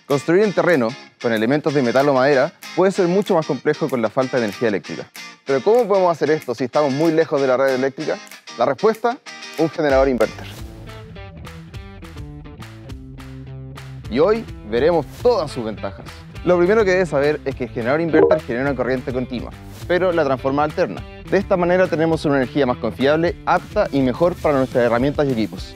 Construir en terreno, con elementos de metal o madera, puede ser mucho más complejo con la falta de energía eléctrica. Pero ¿cómo podemos hacer esto si estamos muy lejos de la red eléctrica? La respuesta, un generador inverter. Y hoy veremos todas sus ventajas. Lo primero que debes saber es que el generador inverter genera una corriente continua, pero la transforma a alterna. De esta manera tenemos una energía más confiable, apta y mejor para nuestras herramientas y equipos.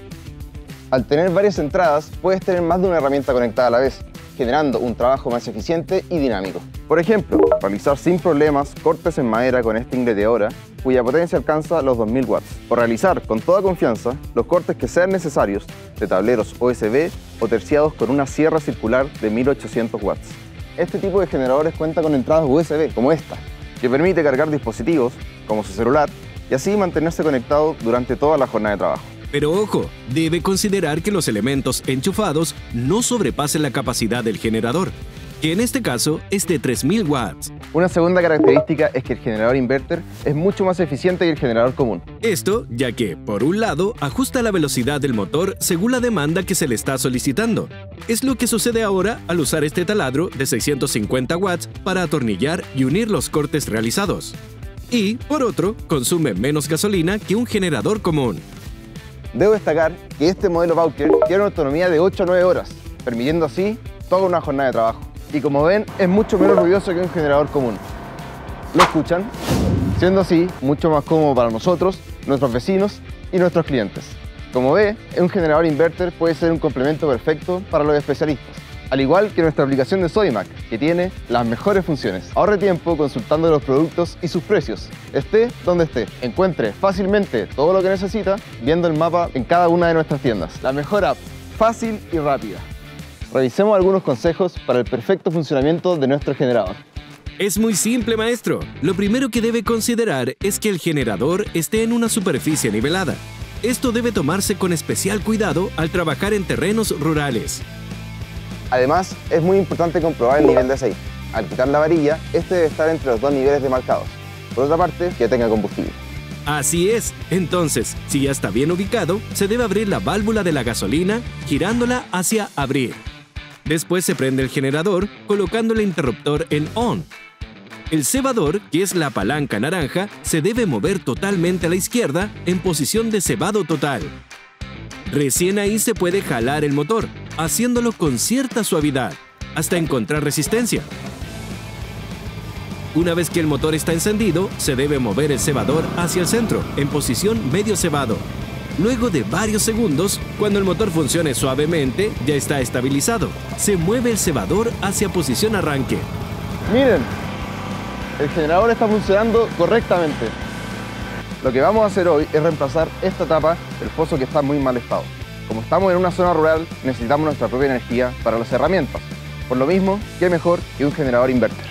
Al tener varias entradas, puedes tener más de una herramienta conectada a la vez, generando un trabajo más eficiente y dinámico. Por ejemplo, realizar sin problemas cortes en madera con este inglés de hora, cuya potencia alcanza los 2000 watts. O realizar con toda confianza los cortes que sean necesarios de tableros USB o terciados con una sierra circular de 1800 watts. Este tipo de generadores cuenta con entradas USB, como esta, que permite cargar dispositivos, como su celular, y así mantenerse conectado durante toda la jornada de trabajo. Pero ojo, debe considerar que los elementos enchufados no sobrepasen la capacidad del generador, que en este caso es de 3000 watts. Una segunda característica es que el generador inverter es mucho más eficiente que el generador común. Esto ya que, por un lado, ajusta la velocidad del motor según la demanda que se le está solicitando. Es lo que sucede ahora al usar este taladro de 650 watts para atornillar y unir los cortes realizados. Y, por otro, consume menos gasolina que un generador común. Debo destacar que este modelo Bowker tiene una autonomía de 8 a 9 horas, permitiendo así toda una jornada de trabajo. Y como ven, es mucho menos ruidoso que un generador común. ¿Lo escuchan? Siendo así, mucho más cómodo para nosotros, nuestros vecinos y nuestros clientes. Como ve, un generador inverter puede ser un complemento perfecto para los especialistas, al igual que nuestra aplicación de Sodimac, que tiene las mejores funciones. Ahorre tiempo consultando los productos y sus precios. Esté donde esté, encuentre fácilmente todo lo que necesita viendo el mapa en cada una de nuestras tiendas. La mejor app, fácil y rápida. Revisemos algunos consejos para el perfecto funcionamiento de nuestro generador. Es muy simple, maestro. Lo primero que debe considerar es que el generador esté en una superficie nivelada. Esto debe tomarse con especial cuidado al trabajar en terrenos rurales. Además, es muy importante comprobar el nivel de aceite. Al quitar la varilla, este debe estar entre los dos niveles demarcados. Por otra parte, que tenga combustible. Así es. Entonces, si ya está bien ubicado, se debe abrir la válvula de la gasolina, girándola hacia abrir. Después se prende el generador, colocando el interruptor en ON. El cebador, que es la palanca naranja, se debe mover totalmente a la izquierda en posición de cebado total. Recién ahí se puede jalar el motor, haciéndolo con cierta suavidad, hasta encontrar resistencia. Una vez que el motor está encendido, se debe mover el cebador hacia el centro, en posición medio cebado. Luego de varios segundos, cuando el motor funcione suavemente, ya está estabilizado. Se mueve el cebador hacia posición arranque. Miren, el generador está funcionando correctamente. Lo que vamos a hacer hoy es reemplazar esta tapa del foso que está en muy mal estado. Como estamos en una zona rural, necesitamos nuestra propia energía para las herramientas. Por lo mismo, ¿qué mejor que un generador inverter?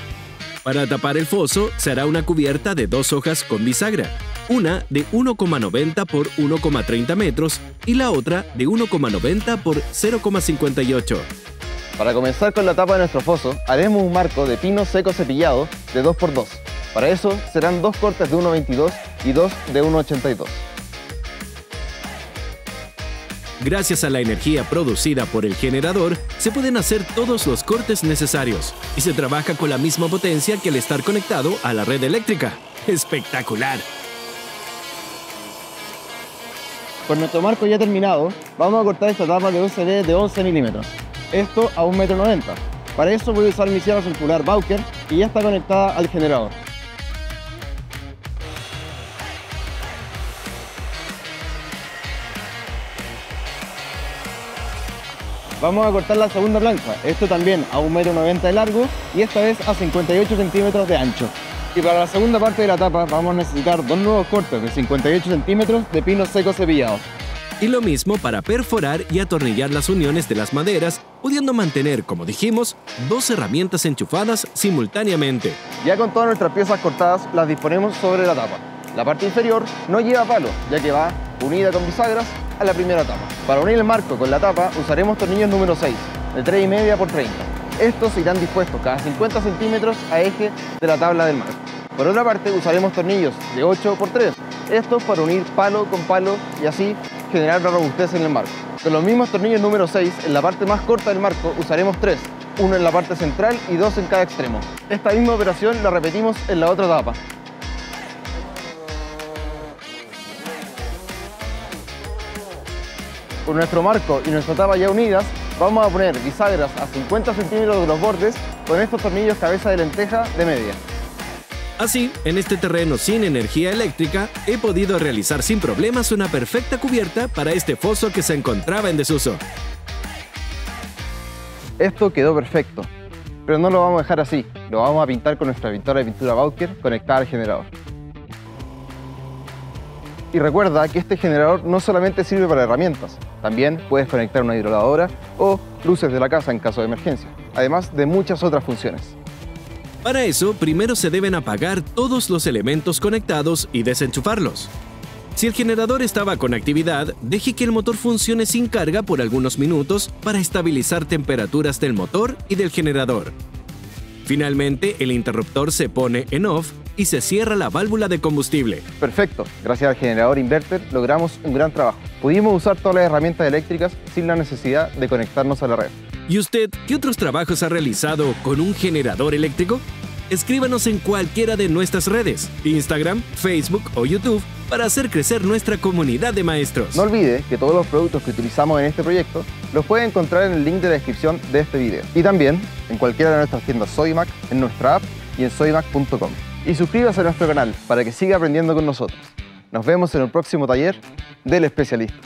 Para tapar el foso, se hará una cubierta de 2 hojas con bisagra. Una de 1,90 por 1,30 metros y la otra de 1,90 por 0,58. Para comenzar con la tapa de nuestro foso, haremos un marco de pino seco cepillado de 2×2. Para eso serán 2 cortes de 1,22 y 2 de 1,82. Gracias a la energía producida por el generador, se pueden hacer todos los cortes necesarios y se trabaja con la misma potencia que al estar conectado a la red eléctrica. ¡Espectacular! Con nuestro marco ya terminado, vamos a cortar esta tapa de USB de 11 milímetros. Esto a 1,90 m. Para eso voy a usar mi sierra circular Bowker, que ya está conectada al generador. Vamos a cortar la segunda plancha, esto también a 1,90 m de largo y esta vez a 58 centímetros de ancho. Y para la segunda parte de la tapa vamos a necesitar 2 nuevos cortes de 58 centímetros de pino seco cepillado. Y lo mismo para perforar y atornillar las uniones de las maderas, pudiendo mantener, como dijimos, 2 herramientas enchufadas simultáneamente. Ya con todas nuestras piezas cortadas, las disponemos sobre la tapa. La parte inferior no lleva palo, ya que va unida con bisagras a la primera tapa. Para unir el marco con la tapa, usaremos tornillos número 6, de 3,5 por 30. Estos irán dispuestos cada 50 centímetros a eje de la tabla del marco. Por otra parte, usaremos tornillos de 8 por 3, estos para unir palo con palo y así generar una robustez en el marco. Con los mismos tornillos número 6, en la parte más corta del marco usaremos 3, uno en la parte central y 2 en cada extremo. Esta misma operación la repetimos en la otra tapa. Con nuestro marco y nuestra tapa ya unidas, vamos a poner bisagras a 50 centímetros de los bordes con estos tornillos cabeza de lenteja de media. Así, en este terreno sin energía eléctrica, he podido realizar sin problemas una perfecta cubierta para este foso que se encontraba en desuso. Esto quedó perfecto, pero no lo vamos a dejar así, lo vamos a pintar con nuestra pintora de pintura Bowker conectada al generador. Y recuerda que este generador no solamente sirve para herramientas, también puedes conectar una hidrolavadora o luces de la casa en caso de emergencia, además de muchas otras funciones. Para eso, primero se deben apagar todos los elementos conectados y desenchufarlos. Si el generador estaba con actividad, deje que el motor funcione sin carga por algunos minutos para estabilizar temperaturas del motor y del generador. Finalmente, el interruptor se pone en off y se cierra la válvula de combustible. Perfecto, gracias al generador inverter logramos un gran trabajo. Pudimos usar todas las herramientas eléctricas sin la necesidad de conectarnos a la red. ¿Y usted qué otros trabajos ha realizado con un generador eléctrico? Escríbanos en cualquiera de nuestras redes, Instagram, Facebook o YouTube, para hacer crecer nuestra comunidad de maestros. No olvide que todos los productos que utilizamos en este proyecto los puede encontrar en el link de la descripción de este video. Y también en cualquiera de nuestras tiendas Sodimac, en nuestra app y en sodimac.com. Y suscríbase a nuestro canal para que siga aprendiendo con nosotros. Nos vemos en el próximo taller del especialista.